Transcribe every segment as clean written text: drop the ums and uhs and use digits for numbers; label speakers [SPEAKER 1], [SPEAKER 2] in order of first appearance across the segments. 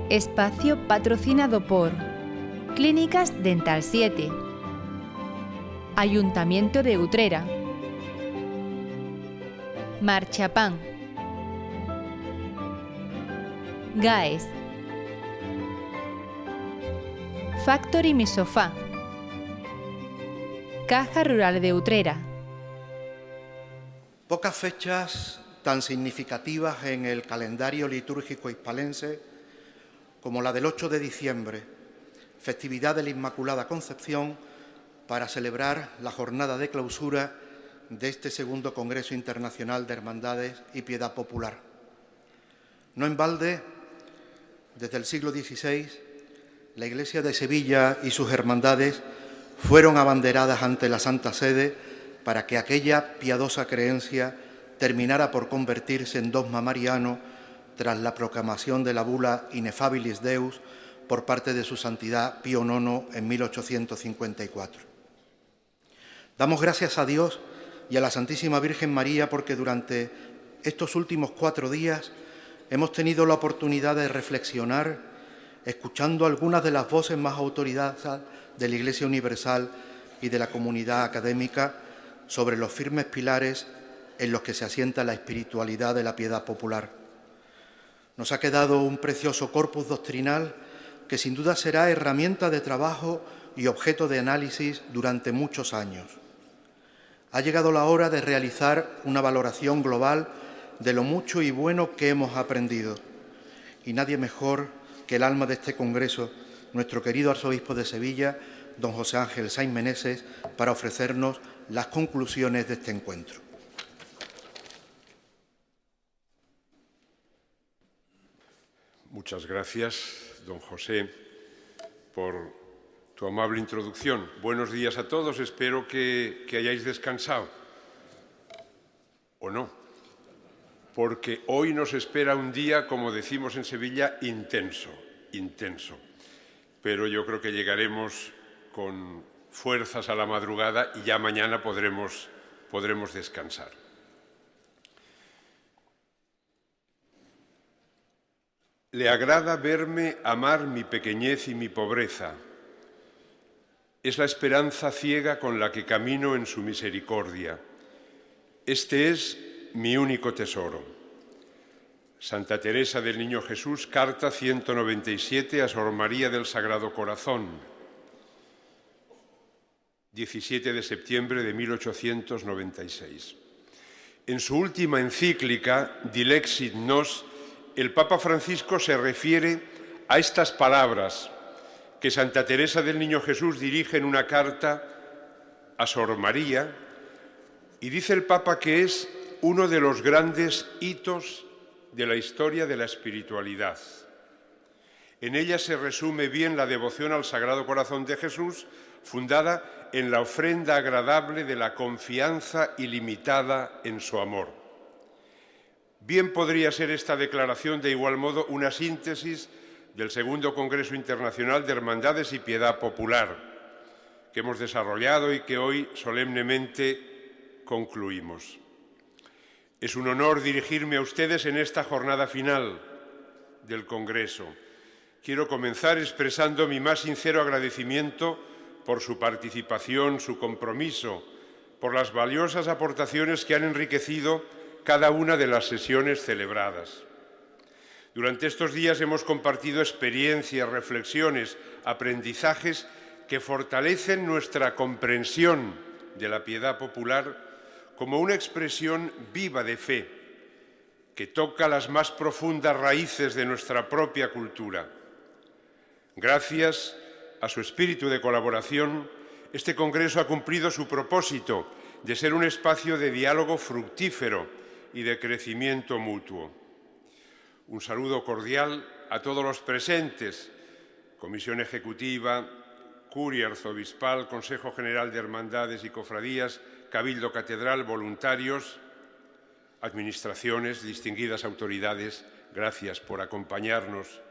[SPEAKER 1] Espacio patrocinado por Clínicas Dental 7, Ayuntamiento de Utrera, Marchapán, GAES, Factory Mi Sofá, Caja Rural de Utrera.
[SPEAKER 2] Pocas fechas tan significativas en el calendario litúrgico hispalense como la del 8 de diciembre, festividad de la Inmaculada Concepción, para celebrar la jornada de clausura de este segundo Congreso Internacional de Hermandades y Piedad Popular. No en balde, desde el siglo XVI, la Iglesia de Sevilla y sus hermandades fueron abanderadas ante la Santa Sede para que aquella piadosa creencia terminara por convertirse en dogma mariano tras la proclamación de la bula Ineffabilis Deus por parte de su Santidad Pío IX en 1854. Damos gracias a Dios y a la Santísima Virgen María porque durante estos últimos 4 días hemos tenido la oportunidad de reflexionar escuchando algunas de las voces más autorizadas de la Iglesia Universal y de la comunidad académica sobre los firmes pilares en los que se asienta la espiritualidad de la piedad popular. Nos ha quedado un precioso corpus doctrinal que sin duda será herramienta de trabajo y objeto de análisis durante muchos años. Ha llegado la hora de realizar una valoración global de lo mucho y bueno que hemos aprendido. Y nadie mejor que el alma de este Congreso, nuestro querido arzobispo de Sevilla, don José Ángel Sainz Meneses, para ofrecernos las conclusiones de este encuentro.
[SPEAKER 3] Muchas gracias, don José, por tu amable introducción. Buenos días a todos, espero que hayáis descansado. ¿O no? Porque hoy nos espera un día, como decimos en Sevilla, intenso. Pero yo creo que llegaremos con fuerzas a la madrugada y ya mañana podremos descansar. Le agrada verme amar mi pequeñez y mi pobreza. Es la esperanza ciega con la que camino en su misericordia. Este es mi único tesoro. Santa Teresa del Niño Jesús, carta 197 a Sor María del Sagrado Corazón, 17 de septiembre de 1896. En su última encíclica, Dilexit Nos, el Papa Francisco se refiere a estas palabras que Santa Teresa del Niño Jesús dirige en una carta a Sor María, y dice el Papa que es uno de los grandes hitos de la historia de la espiritualidad. En ella se resume bien la devoción al Sagrado Corazón de Jesús, fundada en la ofrenda agradable de la confianza ilimitada en su amor. Bien podría ser esta declaración de igual modo una síntesis del segundo Congreso Internacional de Hermandades y Piedad Popular, que hemos desarrollado y que hoy solemnemente concluimos. Es un honor dirigirme a ustedes en esta jornada final del Congreso. Quiero comenzar expresando mi más sincero agradecimiento por su participación, su compromiso, por las valiosas aportaciones que han enriquecido cada una de las sesiones celebradas. Durante estos días hemos compartido experiencias, reflexiones, aprendizajes que fortalecen nuestra comprensión de la piedad popular como una expresión viva de fe que toca las más profundas raíces de nuestra propia cultura. Gracias a su espíritu de colaboración, este Congreso ha cumplido su propósito de ser un espacio de diálogo fructífero y de crecimiento mutuo. Un saludo cordial a todos los presentes, Comisión Ejecutiva, Curia Arzobispal, Consejo General de Hermandades y Cofradías, Cabildo Catedral, voluntarios, administraciones, distinguidas autoridades, gracias por acompañarnos.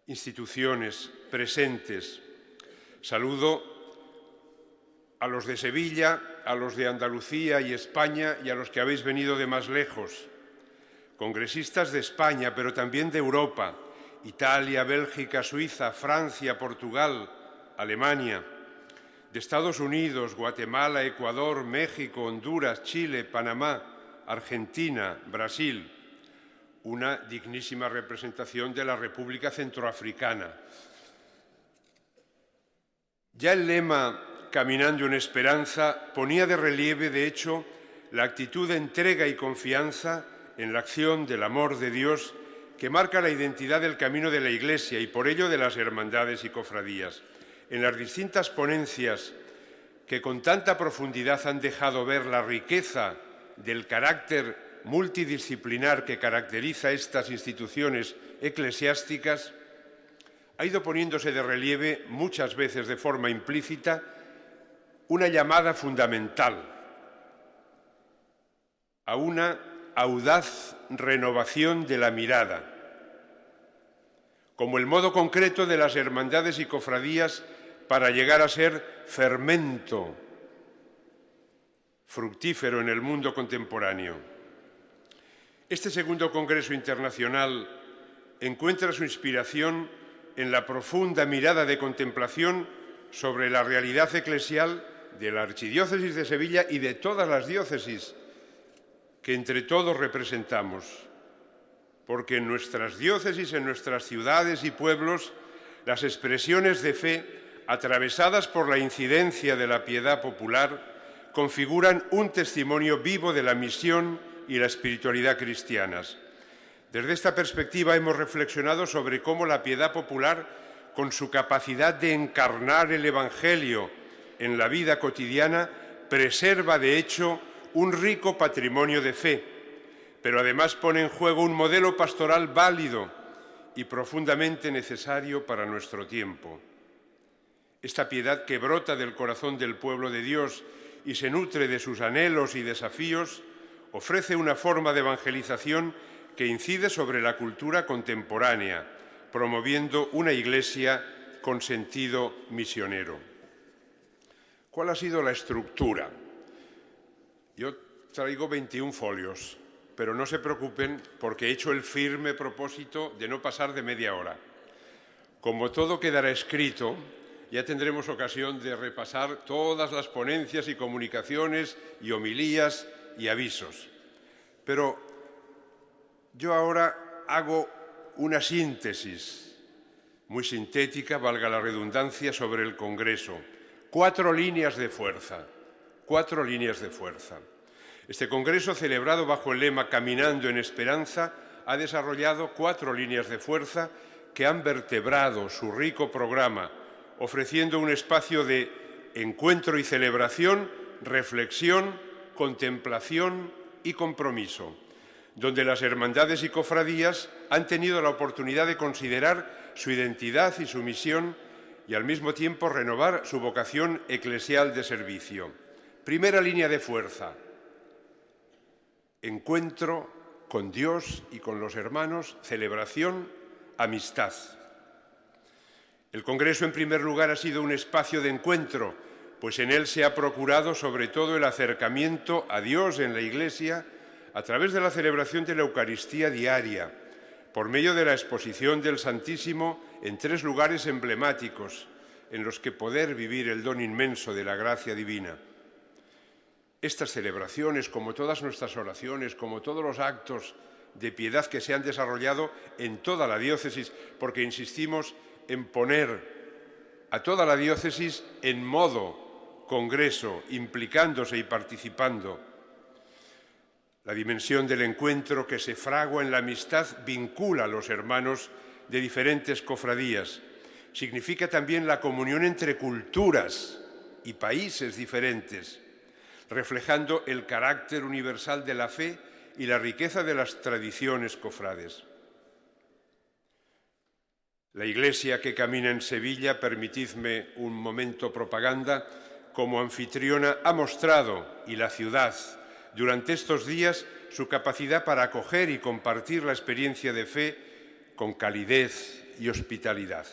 [SPEAKER 3] Instituciones presentes, saludo a los de Sevilla, a los de Andalucía y España y a los que habéis venido de más lejos, congresistas de España, pero también de Europa Italia, Bélgica, Suiza, Francia, Portugal, Alemania, de Estados Unidos, Guatemala, Ecuador, México, Honduras, Chile, Panamá, Argentina, Brasil. Una dignísima representación de la República Centroafricana. Ya el lema Caminando en Esperanza ponía de relieve, de hecho, la actitud de entrega y confianza en la acción del amor de Dios que marca la identidad del camino de la Iglesia y por ello de las hermandades y cofradías. En las distintas ponencias que con tanta profundidad han dejado ver la riqueza del carácter multidisciplinar que caracteriza estas instituciones eclesiásticas, ha ido poniéndose de relieve muchas veces de forma implícita una llamada fundamental a una audaz renovación de la mirada, como el modo concreto de las hermandades y cofradías para llegar a ser fermento fructífero en el mundo contemporáneo. Este segundo Congreso Internacional encuentra su inspiración en la profunda mirada de contemplación sobre la realidad eclesial de la Archidiócesis de Sevilla y de todas las diócesis que entre todos representamos, porque en nuestras diócesis, en nuestras ciudades y pueblos, las expresiones de fe, atravesadas por la incidencia de la piedad popular, configuran un testimonio vivo de la misión y la espiritualidad cristianas. Desde esta perspectiva hemos reflexionado sobre cómo la piedad popular, con su capacidad de encarnar el Evangelio en la vida cotidiana, preserva de hecho un rico patrimonio de fe, pero además pone en juego un modelo pastoral válido y profundamente necesario para nuestro tiempo. Esta piedad que brota del corazón del pueblo de Dios y se nutre de sus anhelos y desafíos, ofrece una forma de evangelización que incide sobre la cultura contemporánea, promoviendo una Iglesia con sentido misionero. ¿Cuál ha sido la estructura? Yo traigo 21 folios, pero no se preocupen porque he hecho el firme propósito de no pasar de media hora. Como todo quedará escrito, ya tendremos ocasión de repasar todas las ponencias y comunicaciones y homilías y avisos. Pero yo ahora hago una síntesis muy sintética, valga la redundancia, sobre el Congreso. 4 líneas de fuerza. 4 líneas de fuerza. Este Congreso, celebrado bajo el lema Caminando en Esperanza, ha desarrollado 4 líneas de fuerza que han vertebrado su rico programa, ofreciendo un espacio de encuentro y celebración, reflexión, contemplación y compromiso, donde las hermandades y cofradías han tenido la oportunidad de considerar su identidad y su misión y al mismo tiempo renovar su vocación eclesial de servicio. Primera línea de fuerza: encuentro con Dios y con los hermanos, celebración, amistad. El Congreso, en primer lugar, ha sido un espacio de encuentro, pues en él se ha procurado sobre todo el acercamiento a Dios en la Iglesia a través de la celebración de la Eucaristía diaria, por medio de la exposición del Santísimo en 3 lugares emblemáticos en los que poder vivir el don inmenso de la gracia divina. Estas celebraciones, como todas nuestras oraciones, como todos los actos de piedad que se han desarrollado en toda la diócesis, porque insistimos en poner a toda la diócesis en modo congreso, implicándose y participando. La dimensión del encuentro que se fragua en la amistad vincula a los hermanos de diferentes cofradías. Significa también la comunión entre culturas y países diferentes, reflejando el carácter universal de la fe y la riqueza de las tradiciones cofrades. La Iglesia que camina en Sevilla, permitidme un momento propaganda, como anfitriona ha mostrado, y la ciudad, durante estos días, su capacidad para acoger y compartir la experiencia de fe con calidez y hospitalidad.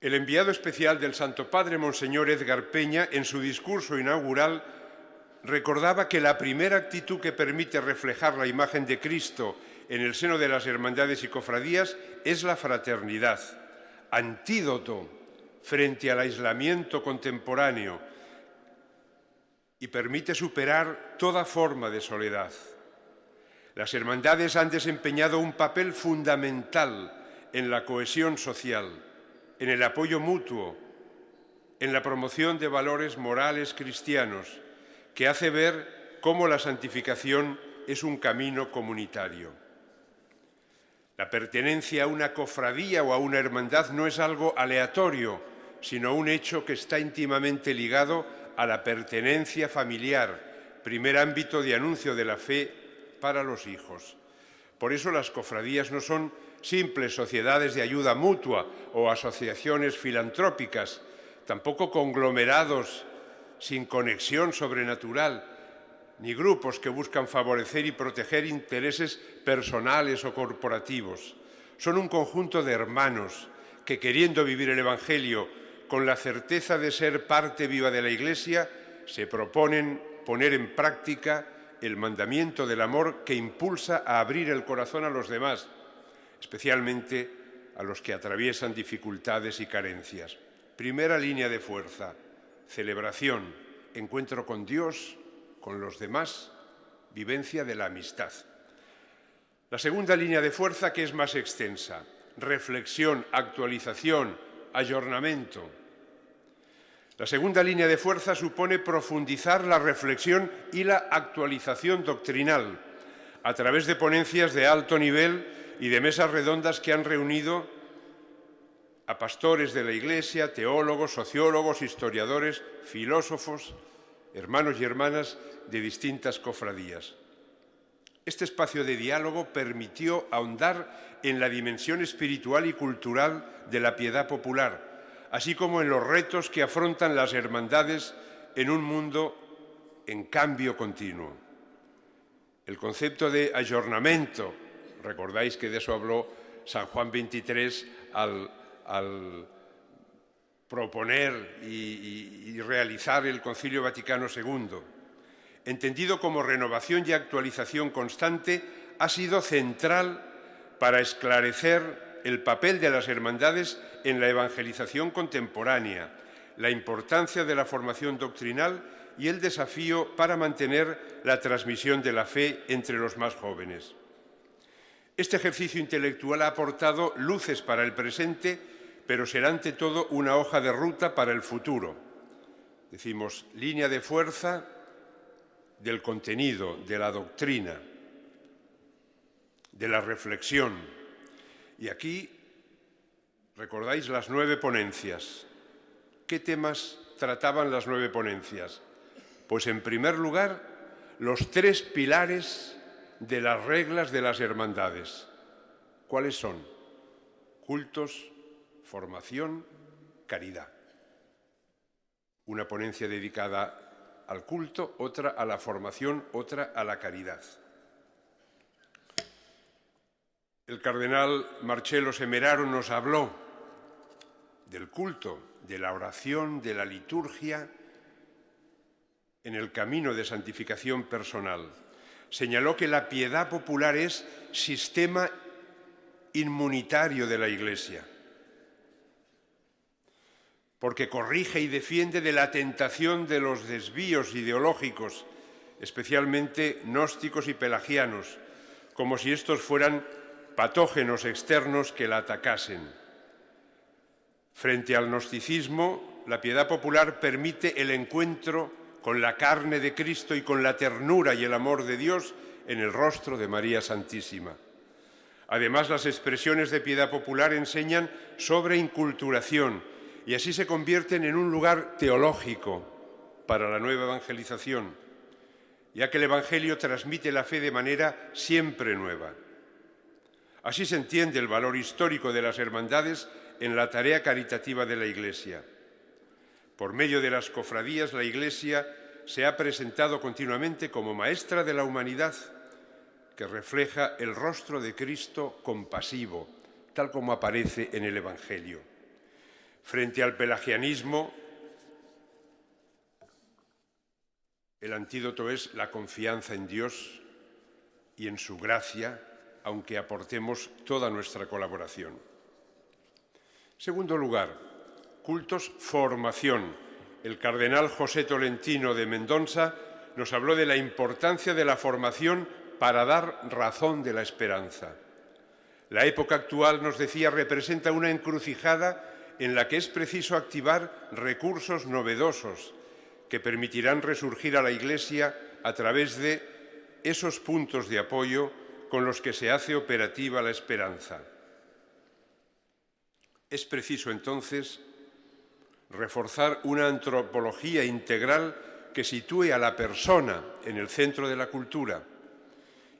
[SPEAKER 3] El enviado especial del Santo Padre, Monseñor Edgar Peña, en su discurso inaugural, recordaba que la primera actitud que permite reflejar la imagen de Cristo en el seno de las hermandades y cofradías es la fraternidad, antídoto frente al aislamiento contemporáneo y permite superar toda forma de soledad. Las hermandades han desempeñado un papel fundamental en la cohesión social, en el apoyo mutuo, en la promoción de valores morales cristianos, que hace ver cómo la santificación es un camino comunitario. La pertenencia a una cofradía o a una hermandad no es algo aleatorio, sino un hecho que está íntimamente ligado a la pertenencia familiar, primer ámbito de anuncio de la fe para los hijos. Por eso las cofradías no son simples sociedades de ayuda mutua o asociaciones filantrópicas, tampoco conglomerados sin conexión sobrenatural, ni grupos que buscan favorecer y proteger intereses personales o corporativos. Son un conjunto de hermanos que, queriendo vivir el Evangelio con la certeza de ser parte viva de la Iglesia, se proponen poner en práctica el mandamiento del amor que impulsa a abrir el corazón a los demás, especialmente a los que atraviesan dificultades y carencias. Primera línea de fuerza: celebración, encuentro con Dios, con los demás, vivencia de la amistad. La segunda línea de fuerza, que es más extensa: reflexión, actualización, ayornamiento. La segunda línea de fuerza supone profundizar la reflexión y la actualización doctrinal a través de ponencias de alto nivel y de mesas redondas que han reunido a pastores de la Iglesia, teólogos, sociólogos, historiadores, filósofos, hermanos y hermanas de distintas cofradías. Este espacio de diálogo permitió ahondar en la dimensión espiritual y cultural de la piedad popular, así como en los retos que afrontan las hermandades en un mundo en cambio continuo. El concepto de ayornamiento, recordáis que de eso habló San Juan XXIII al proponer y realizar el Concilio Vaticano II, entendido como renovación y actualización constante, ha sido central para esclarecer el papel de las hermandades en la evangelización contemporánea, la importancia de la formación doctrinal y el desafío para mantener la transmisión de la fe entre los más jóvenes. Este ejercicio intelectual ha aportado luces para el presente, pero será ante todo una hoja de ruta para el futuro. Decimos, línea de fuerza del contenido, de la doctrina, de la reflexión. Y aquí recordáis las 9 ponencias. ¿Qué temas trataban las 9 ponencias? Pues en primer lugar, los 3 pilares de las reglas de las hermandades. ¿Cuáles son? Cultos, formación, caridad. Una ponencia dedicada al culto, otra a la formación, otra a la caridad. El cardenal Marcello Semeraro nos habló del culto, de la oración, de la liturgia en el camino de santificación personal. Señaló que la piedad popular es sistema inmunitario de la Iglesia, porque corrige y defiende de la tentación de los desvíos ideológicos, especialmente gnósticos y pelagianos, como si estos fueran patógenos externos que la atacasen. Frente al gnosticismo, la piedad popular permite el encuentro con la carne de Cristo y con la ternura y el amor de Dios en el rostro de María Santísima. Además, las expresiones de piedad popular enseñan sobre inculturación y así se convierten en un lugar teológico para la nueva evangelización, ya que el Evangelio transmite la fe de manera siempre nueva. Así se entiende el valor histórico de las hermandades en la tarea caritativa de la Iglesia. Por medio de las cofradías, la Iglesia se ha presentado continuamente como maestra de la humanidad, que refleja el rostro de Cristo compasivo, tal como aparece en el Evangelio. Frente al pelagianismo, el antídoto es la confianza en Dios y en su gracia aunque aportemos toda nuestra colaboración. Segundo lugar, cultos formación. El cardenal José Tolentino de Mendoza nos habló de la importancia de la formación para dar razón de la esperanza. La época actual, nos decía, representa una encrucijada en la que es preciso activar recursos novedosos que permitirán resurgir a la Iglesia a través de esos puntos de apoyo con los que se hace operativa la esperanza. Es preciso, entonces, reforzar una antropología integral que sitúe a la persona en el centro de la cultura.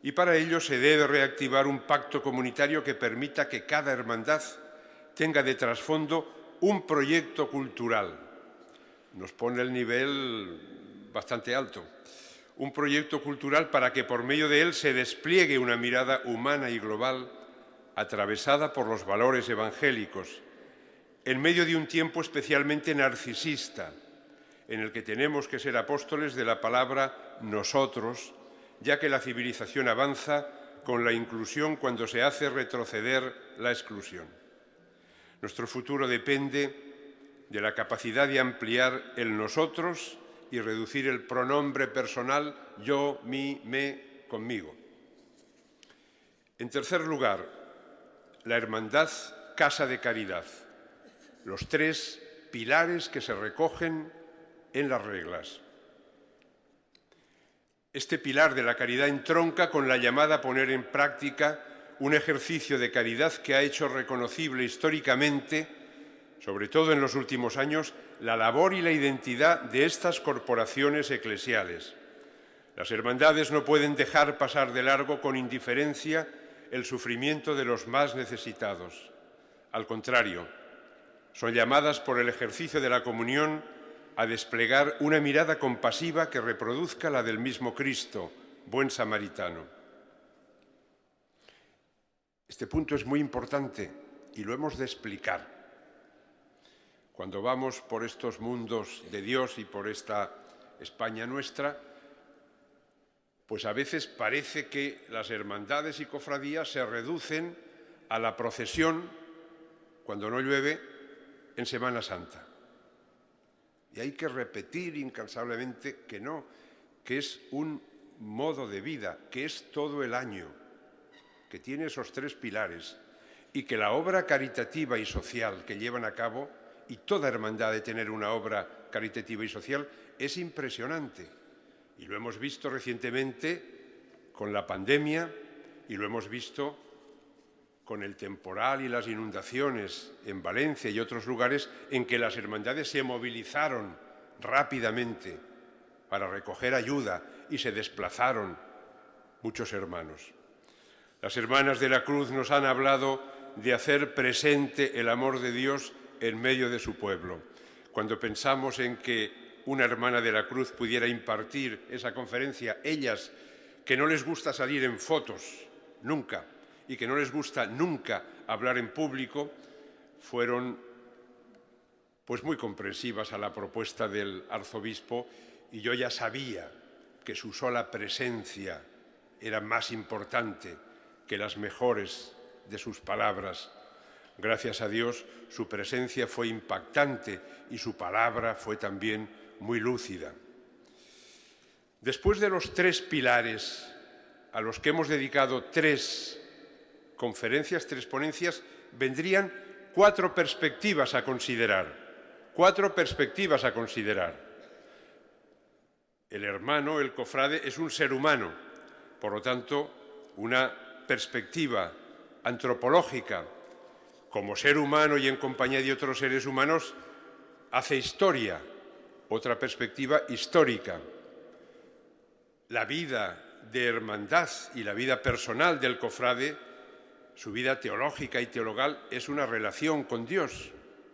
[SPEAKER 3] Y para ello se debe reactivar un pacto comunitario que permita que cada hermandad tenga de trasfondo un proyecto cultural. Nos pone el nivel bastante alto. Un proyecto cultural para que por medio de él se despliegue una mirada humana y global atravesada por los valores evangélicos, en medio de un tiempo especialmente narcisista, en el que tenemos que ser apóstoles de la palabra nosotros, ya que la civilización avanza con la inclusión cuando se hace retroceder la exclusión. Nuestro futuro depende de la capacidad de ampliar el nosotros y reducir el pronombre personal yo, mi, me, conmigo. En tercer lugar, la hermandad Casa de Caridad, los tres pilares que se recogen en las reglas. Este pilar de la caridad entronca con la llamada a poner en práctica un ejercicio de caridad que ha hecho reconocible históricamente, sobre todo en los últimos años, la labor y la identidad de estas corporaciones eclesiales. Las hermandades no pueden dejar pasar de largo con indiferencia el sufrimiento de los más necesitados. Al contrario, son llamadas por el ejercicio de la comunión a desplegar una mirada compasiva que reproduzca la del mismo Cristo, buen samaritano. Este punto es muy importante y lo hemos de explicar. Cuando vamos por estos mundos de Dios y por esta España nuestra, pues a veces parece que las hermandades y cofradías se reducen a la procesión, cuando no llueve, en Semana Santa. Y hay que repetir incansablemente que no, que es un modo de vida, que es todo el año, que tiene esos tres pilares y que la obra caritativa y social que llevan a cabo, y toda hermandad de tener una obra caritativa y social, es impresionante. Y lo hemos visto recientemente con la pandemia y lo hemos visto con el temporal y las inundaciones en Valencia y otros lugares en que las hermandades se movilizaron rápidamente para recoger ayuda y se desplazaron muchos hermanos. Las hermanas de la Cruz nos han hablado de hacer presente el amor de Dios en medio de su pueblo. Cuando pensamos en que una hermana de la Cruz pudiera impartir esa conferencia, ellas que no les gusta salir en fotos nunca y que no les gusta nunca hablar en público, fueron pues muy comprensivas a la propuesta del arzobispo, y yo ya sabía que su sola presencia era más importante que las mejores de sus palabras. Gracias a Dios, su presencia fue impactante y su palabra fue también muy lúcida. Después de los tres pilares a los que hemos dedicado tres conferencias, tres ponencias, vendrían cuatro perspectivas a considerar. Cuatro perspectivas a considerar. El hermano, el cofrade, es un ser humano, por lo tanto, una perspectiva antropológica. Como ser humano y en compañía de otros seres humanos, hace historia, otra perspectiva histórica. La vida de hermandad y la vida personal del cofrade, su vida teológica y teologal, es una relación con Dios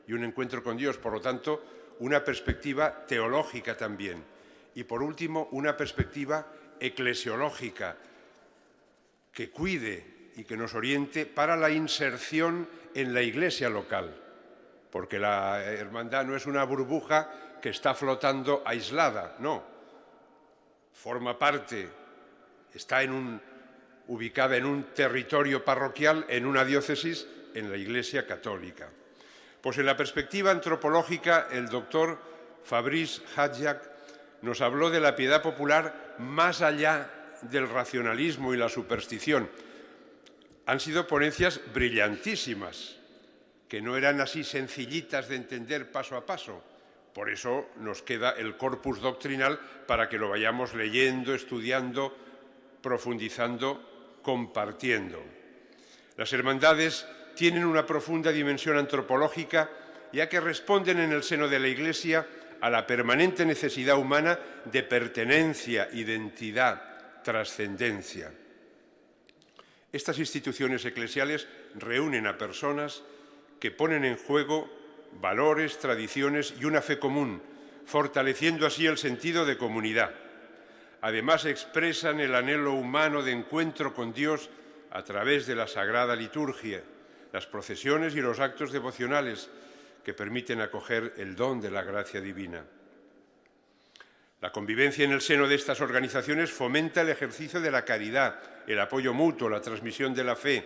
[SPEAKER 3] y un encuentro con Dios, por lo tanto, una perspectiva teológica también. Y por último, una perspectiva eclesiológica que cuide y que nos oriente para la inserción en la iglesia local, porque la hermandad no es una burbuja que está flotando aislada, no. Forma parte, está en ubicada en un territorio parroquial, en una diócesis, en la Iglesia Católica. Pues en la perspectiva antropológica, el doctor Fabrice Hadjak nos habló de la piedad popular más allá del racionalismo y la superstición. Han sido ponencias brillantísimas, que no eran así sencillitas de entender paso a paso. Por eso nos queda el corpus doctrinal para que lo vayamos leyendo, estudiando, profundizando, compartiendo. Las hermandades tienen una profunda dimensión antropológica, ya que responden en el seno de la Iglesia a la permanente necesidad humana de pertenencia, identidad, trascendencia. Estas instituciones eclesiales reúnen a personas que ponen en juego valores, tradiciones y una fe común, fortaleciendo así el sentido de comunidad. Además, expresan el anhelo humano de encuentro con Dios a través de la Sagrada Liturgia, las procesiones y los actos devocionales que permiten acoger el don de la gracia divina. La convivencia en el seno de estas organizaciones fomenta el ejercicio de la caridad, el apoyo mutuo, la transmisión de la fe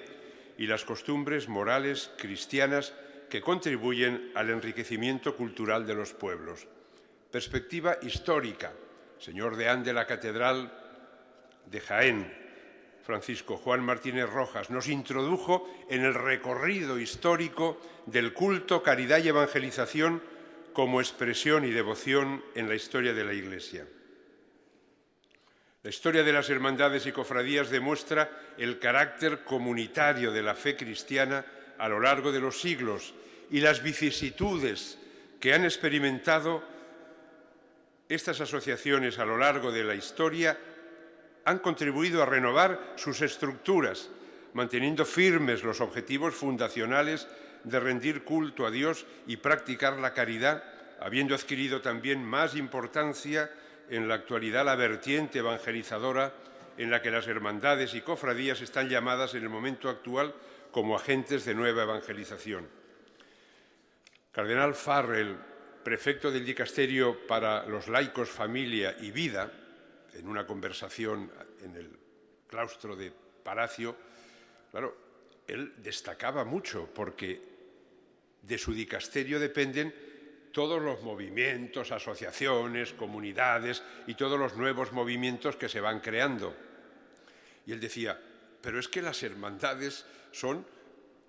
[SPEAKER 3] y las costumbres morales cristianas que contribuyen al enriquecimiento cultural de los pueblos. Perspectiva histórica. Señor deán de la Catedral de Jaén, Francisco Juan Martínez Rojas, nos introdujo en el recorrido histórico del culto, caridad y evangelización como expresión y devoción en la historia de la Iglesia. La historia de las hermandades y cofradías demuestra el carácter comunitario de la fe cristiana a lo largo de los siglos y las vicisitudes que han experimentado estas asociaciones a lo largo de la historia han contribuido a renovar sus estructuras, manteniendo firmes los objetivos fundacionales de rendir culto a Dios y practicar la caridad, habiendo adquirido también más importancia en la actualidad la vertiente evangelizadora en la que las hermandades y cofradías están llamadas en el momento actual como agentes de nueva evangelización. Cardenal Farrell, prefecto del Dicasterio para los laicos, familia y vida, en una conversación en el claustro de Palacio, claro, él destacaba mucho porque de su dicasterio dependen todos los movimientos, asociaciones, comunidades y todos los nuevos movimientos que se van creando. Y él decía, pero es que las hermandades son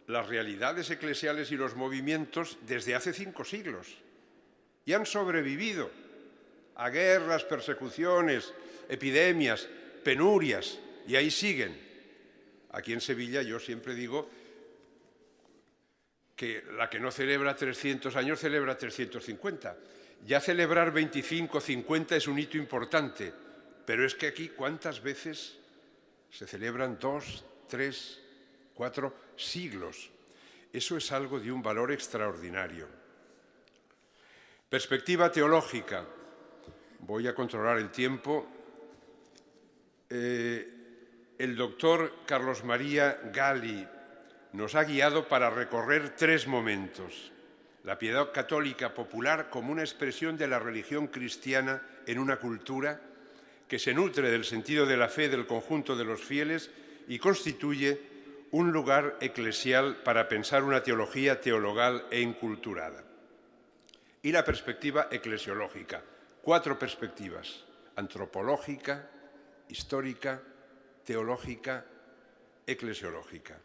[SPEAKER 3] las realidades eclesiales y los movimientos desde hace 5 siglos y han sobrevivido a guerras, persecuciones, epidemias, penurias, y ahí siguen. Aquí en Sevilla yo siempre digo que la que no celebra 300 años celebra 350. Ya celebrar 25, 50 es un hito importante, pero es que aquí ¿cuántas veces se celebran 2, 3, 4 siglos? Eso es algo de un valor extraordinario. Perspectiva teológica. Voy a controlar el tiempo. El doctor Carlos María Gali nos ha guiado para recorrer 3 momentos. La piedad católica popular como una expresión de la religión cristiana en una cultura que se nutre del sentido de la fe del conjunto de los fieles y constituye un lugar eclesial para pensar una teología teologal e inculturada. Y la perspectiva eclesiológica. 4 perspectivas: antropológica, histórica, teológica, eclesiológica.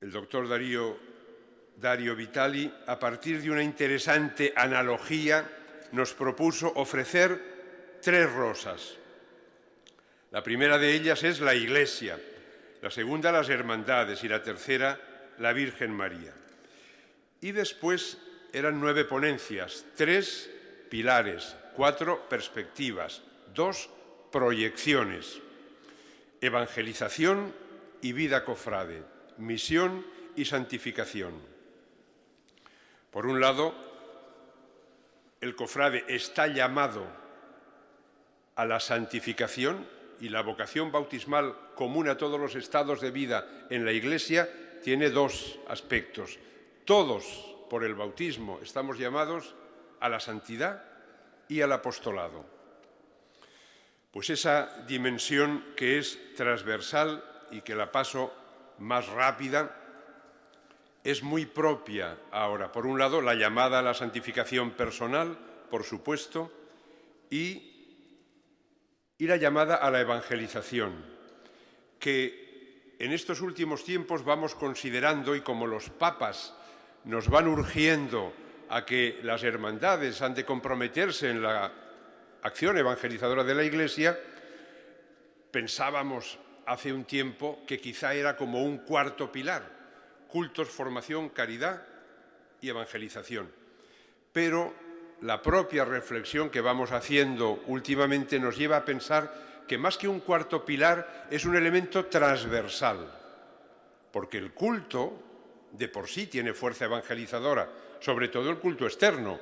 [SPEAKER 3] El doctor Dario Vitali, a partir de una interesante analogía, nos propuso ofrecer 3 rosas. La primera de ellas es la Iglesia, la segunda las hermandades y la tercera la Virgen María. Y después eran 9 ponencias, 3 pilares, 4 perspectivas, 2 proyecciones: evangelización y vida cofrade, misión y santificación. Por un lado, el cofrade está llamado a la santificación y la vocación bautismal común a todos los estados de vida en la Iglesia tiene 2 aspectos. Todos, por el bautismo, estamos llamados a la santidad y al apostolado. Pues esa dimensión que es transversal y que la paso más rápida es muy propia ahora. Por un lado, la llamada a la santificación personal, por supuesto, y la llamada a la evangelización, que en estos últimos tiempos vamos considerando, y como los papas nos van urgiendo a que las hermandades han de comprometerse en la acción evangelizadora de la Iglesia, pensábamos hace un tiempo que quizá era como un cuarto pilar: cultos, formación, caridad y evangelización. Pero la propia reflexión que vamos haciendo últimamente nos lleva a pensar que más que un cuarto pilar es un elemento transversal, porque el culto de por sí tiene fuerza evangelizadora, sobre todo el culto externo,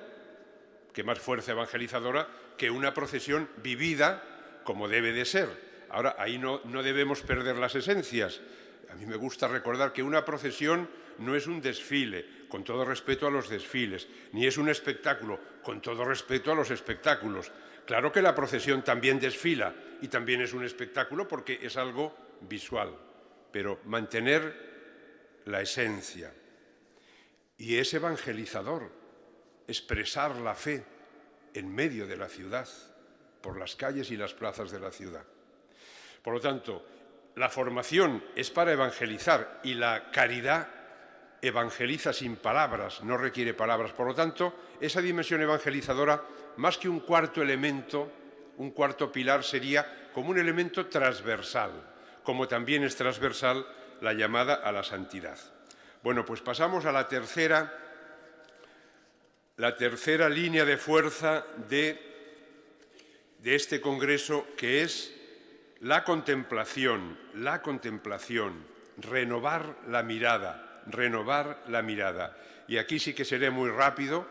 [SPEAKER 3] que más fuerza evangelizadora que una procesión vivida como debe de ser. Ahora, ahí no debemos perder las esencias. A mí me gusta recordar que una procesión no es un desfile, con todo respeto a los desfiles, ni es un espectáculo, con todo respeto a los espectáculos. Claro que la procesión también desfila y también es un espectáculo porque es algo visual, pero mantener la esencia. Y es evangelizador expresar la fe en medio de la ciudad, por las calles y las plazas de la ciudad. Por lo tanto, la formación es para evangelizar y la caridad evangeliza sin palabras, no requiere palabras. Por lo tanto, esa dimensión evangelizadora, más que un cuarto elemento, un cuarto pilar, sería como un elemento transversal, como también es transversal la llamada a la santidad. Bueno, pues pasamos a la tercera línea de fuerza de este congreso, que es la contemplación, renovar la mirada. Y aquí sí que seré muy rápido.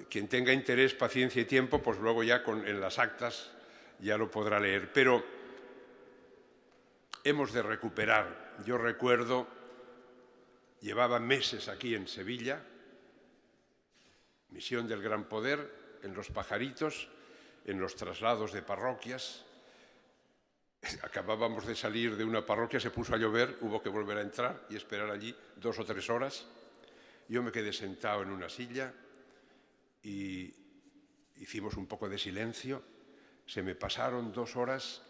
[SPEAKER 3] Quien tenga interés, paciencia y tiempo, pues luego ya en las actas ya lo podrá leer. Pero hemos de recuperar. Yo recuerdo, llevaba meses aquí en Sevilla, Misión del Gran Poder, en Los Pajaritos, en los traslados de parroquias. Acabábamos de salir de una parroquia, se puso a llover, hubo que volver a entrar y esperar allí 2 o 3 horas. Yo me quedé sentado en una silla y hicimos un poco de silencio. Se me pasaron 2 horas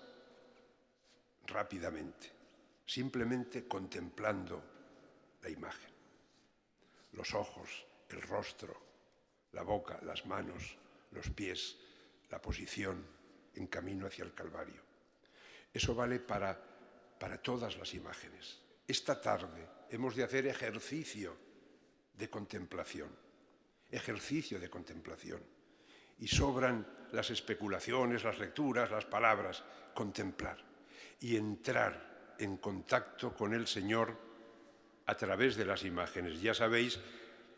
[SPEAKER 3] rápidamente, simplemente contemplando la imagen. Los ojos, el rostro, la boca, las manos, los pies, la posición en camino hacia el Calvario. Eso vale para todas las imágenes. Esta tarde hemos de hacer ejercicio de contemplación. Y sobran las especulaciones, las lecturas, las palabras. Contemplar y entrar en contacto con el Señor a través de las imágenes. Ya sabéis,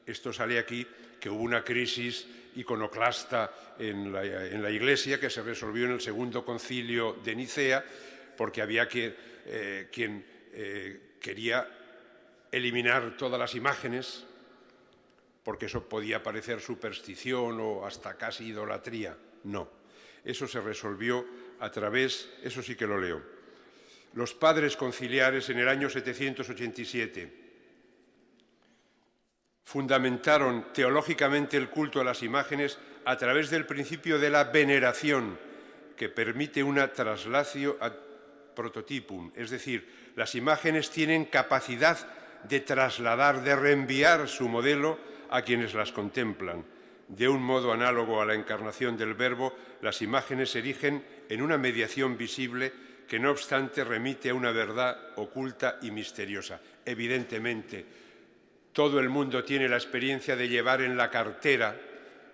[SPEAKER 3] esto sale aquí, que hubo una crisis iconoclasta en la Iglesia que se resolvió en el Segundo Concilio de Nicea, porque había quien quería eliminar todas las imágenes, porque eso podía parecer superstición o hasta casi idolatría. No, eso se resolvió a través, eso sí que lo leo. Los padres conciliares en el año 787 fundamentaron teológicamente el culto a las imágenes a través del principio de la veneración, que permite una traslatio ad prototipum, es decir, las imágenes tienen capacidad de trasladar, de reenviar su modelo a quienes las contemplan. De un modo análogo a la encarnación del Verbo, las imágenes se erigen en una mediación visible que, no obstante, remite a una verdad oculta y misteriosa. Evidentemente, todo el mundo tiene la experiencia de llevar en la cartera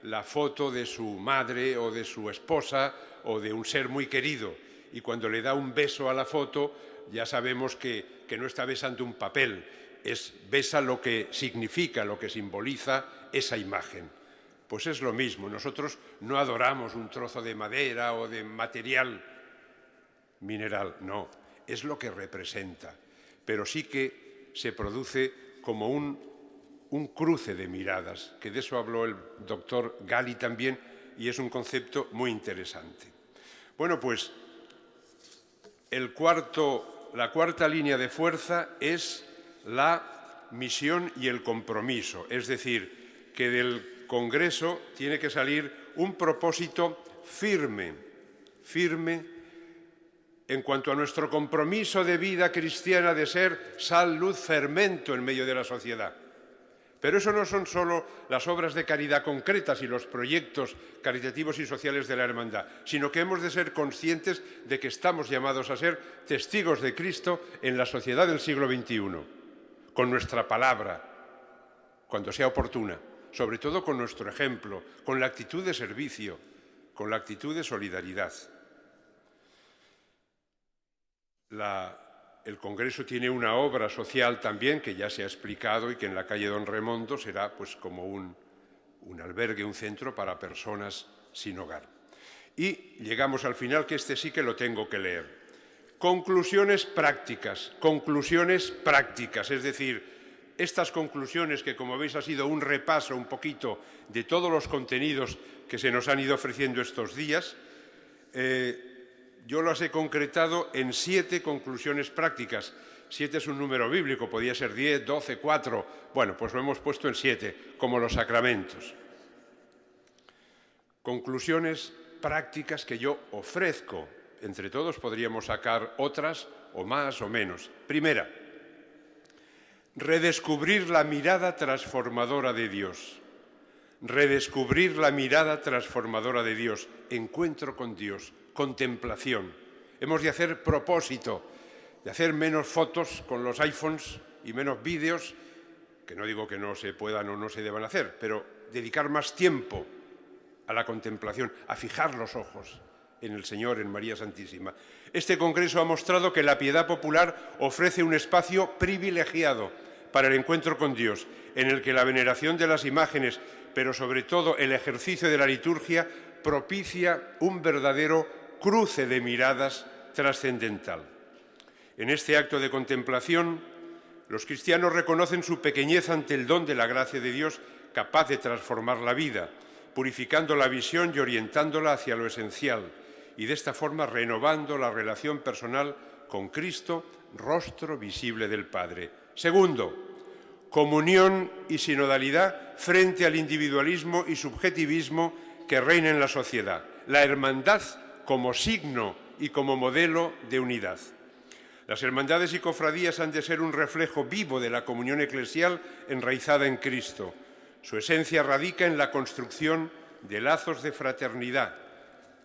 [SPEAKER 3] la foto de su madre o de su esposa o de un ser muy querido, y cuando le da un beso a la foto ya sabemos que no está besando un papel, besa lo que significa, lo que simboliza esa imagen. Pues es lo mismo, nosotros no adoramos un trozo de madera o de material mineral, no, es lo que representa, pero sí que se produce como un cruce de miradas, que de eso habló el doctor Gali también, y es un concepto muy interesante. Bueno, pues La cuarta línea de fuerza es la misión y el compromiso, es decir, que del Congreso tiene que salir un propósito firme en cuanto a nuestro compromiso de vida cristiana de ser sal, luz, fermento en medio de la sociedad. Pero eso no son solo las obras de caridad concretas y los proyectos caritativos y sociales de la hermandad, sino que hemos de ser conscientes de que estamos llamados a ser testigos de Cristo en la sociedad del siglo XXI, con nuestra palabra, cuando sea oportuna, sobre todo con nuestro ejemplo, con la actitud de servicio, con la actitud de solidaridad. El Congreso tiene una obra social también, que ya se ha explicado y que en la calle Don Remondo será pues como un albergue, un centro para personas sin hogar. Y llegamos al final, que este sí que lo tengo que leer. Conclusiones prácticas, es decir, estas conclusiones que, como veis, ha sido un repaso un poquito de todos los contenidos que se nos han ido ofreciendo estos días, yo las he concretado en 7 conclusiones prácticas. 7 es un número bíblico, podía ser 10, 12, 4. Bueno, pues lo hemos puesto en 7, como los sacramentos. Conclusiones prácticas que yo ofrezco. Entre todos podríamos sacar otras, o más o menos. Primera, redescubrir la mirada transformadora de Dios. Redescubrir la mirada transformadora de Dios. Encuentro con Dios. Contemplación. Hemos de hacer propósito, de hacer menos fotos con los iPhones y menos vídeos, que no digo que no se puedan o no se deban hacer, pero dedicar más tiempo a la contemplación, a fijar los ojos en el Señor, en María Santísima. Este Congreso ha mostrado que la piedad popular ofrece un espacio privilegiado para el encuentro con Dios, en el que la veneración de las imágenes, pero sobre todo el ejercicio de la liturgia, propicia un verdadero cruce de miradas trascendental. En este acto de contemplación, los cristianos reconocen su pequeñez ante el don de la gracia de Dios, capaz de transformar la vida, purificando la visión y orientándola hacia lo esencial, y de esta forma renovando la relación personal con Cristo, rostro visible del Padre. Segundo, comunión y sinodalidad frente al individualismo y subjetivismo que reina en la sociedad. La hermandad como signo y como modelo de unidad. Las hermandades y cofradías han de ser un reflejo vivo de la comunión eclesial enraizada en Cristo. Su esencia radica en la construcción de lazos de fraternidad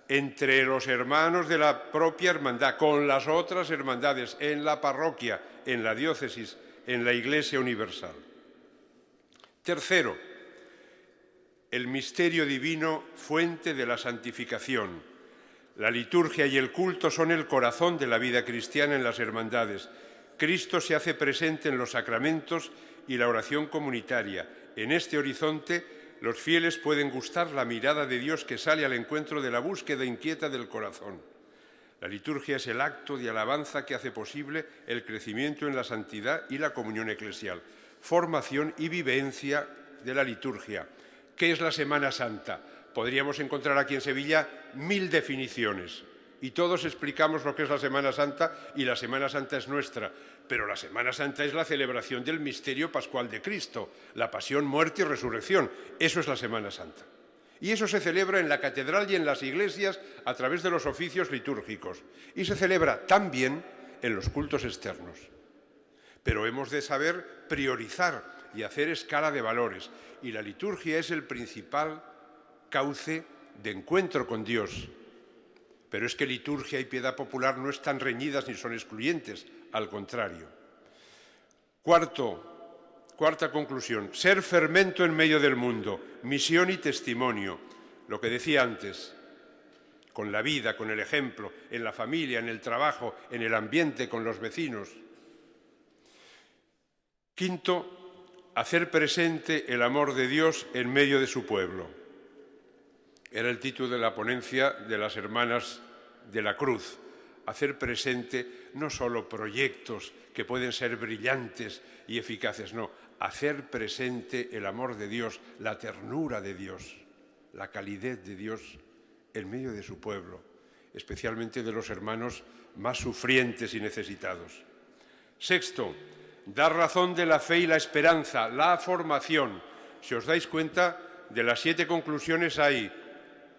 [SPEAKER 3] entre los hermanos de la propia hermandad, con las otras hermandades, en la parroquia, en la diócesis, en la Iglesia universal. Tercero, el misterio divino, fuente de la santificación. La liturgia y el culto son el corazón de la vida cristiana en las hermandades. Cristo se hace presente en los sacramentos y la oración comunitaria. En este horizonte, los fieles pueden gustar la mirada de Dios que sale al encuentro de la búsqueda inquieta del corazón. La liturgia es el acto de alabanza que hace posible el crecimiento en la santidad y la comunión eclesial. Formación y vivencia de la liturgia. ¿Qué es la Semana Santa? Podríamos encontrar aquí en Sevilla 1000 definiciones y todos explicamos lo que es la Semana Santa, y la Semana Santa es nuestra, pero la Semana Santa es la celebración del misterio pascual de Cristo, la pasión, muerte y resurrección. Eso es la Semana Santa. Y eso se celebra en la catedral y en las iglesias a través de los oficios litúrgicos, y se celebra también en los cultos externos. Pero hemos de saber priorizar y hacer escala de valores, y la liturgia es el principal cauce de encuentro con Dios. Pero es que liturgia y piedad popular no están reñidas ni son excluyentes, al contrario. Cuarta conclusión, ser fermento en medio del mundo, misión y testimonio. Lo que decía antes, con la vida, con el ejemplo, en la familia, en el trabajo, en el ambiente, con los vecinos. Quinto, hacer presente el amor de Dios en medio de su pueblo. Era el título de la ponencia de las Hermanas de la Cruz. Hacer presente no solo proyectos que pueden ser brillantes y eficaces, no. Hacer presente el amor de Dios, la ternura de Dios, la calidez de Dios en medio de su pueblo, especialmente de los hermanos más sufrientes y necesitados. Sexto, dar razón de la fe y la esperanza, la formación. Si os dais cuenta, de las 7 conclusiones hay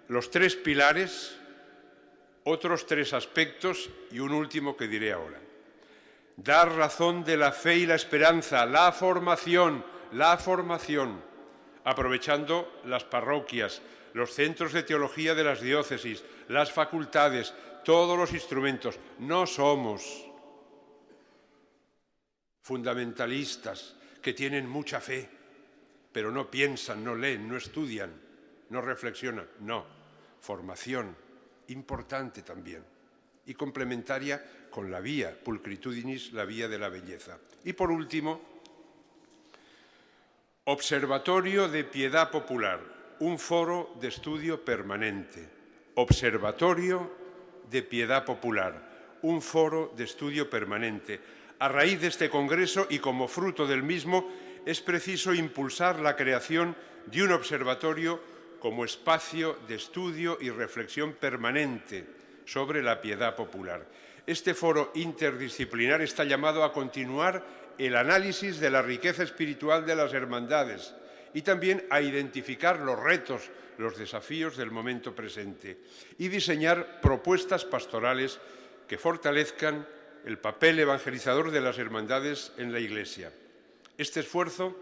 [SPEAKER 3] los 3 pilares, otros 3 aspectos y un último que diré ahora. Dar razón de la fe y la esperanza, la formación, aprovechando las parroquias, los centros de teología de las diócesis, las facultades, todos los instrumentos. No somos fundamentalistas que tienen mucha fe, pero no piensan, no leen, no estudian, no reflexionan. No, formación, importante también, y complementaria con la vía pulcritudinis, la vía de la belleza. Y por último, Observatorio de Piedad Popular, un foro de estudio permanente. Observatorio de Piedad Popular, un foro de estudio permanente. A raíz de este congreso y como fruto del mismo, es preciso impulsar la creación de un observatorio como espacio de estudio y reflexión permanente sobre la piedad popular. Este foro interdisciplinar está llamado a continuar el análisis de la riqueza espiritual de las hermandades y también a identificar los retos, los desafíos del momento presente y diseñar propuestas pastorales que fortalezcan el papel evangelizador de las hermandades en la Iglesia. Este esfuerzo,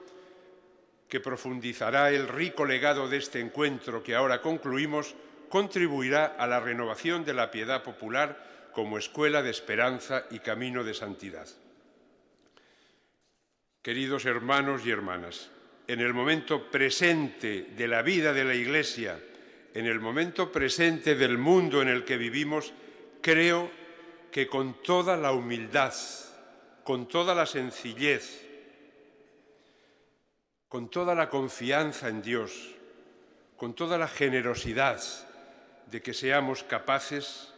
[SPEAKER 3] que profundizará el rico legado de este encuentro que ahora concluimos, contribuirá a la renovación de la piedad popular como escuela de esperanza y camino de santidad. Queridos hermanos y hermanas, en el momento presente de la vida de la Iglesia, en el momento presente del mundo en el que vivimos, creo que con toda la humildad, con toda la sencillez, con toda la confianza en Dios, con toda la generosidad de que seamos capaces,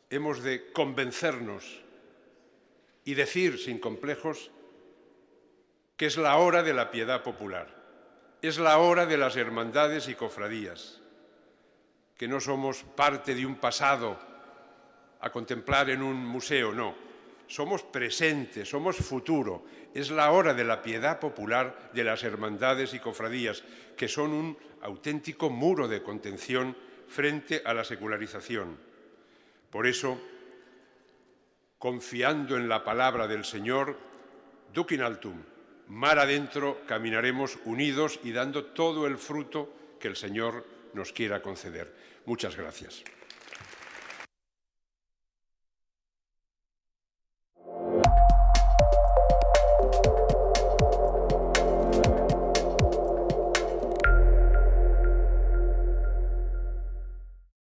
[SPEAKER 3] hemos de convencernos y decir sin complejos que es la hora de la piedad popular, es la hora de las hermandades y cofradías, que no somos parte de un pasado a contemplar en un museo, no. Somos presente, somos futuro. Es la hora de la piedad popular de las hermandades y cofradías, que son un auténtico muro de contención frente a la secularización. Por eso, confiando en la palabra del Señor, duc in altum, mar adentro caminaremos unidos y dando todo el fruto que el Señor nos quiera conceder. Muchas gracias.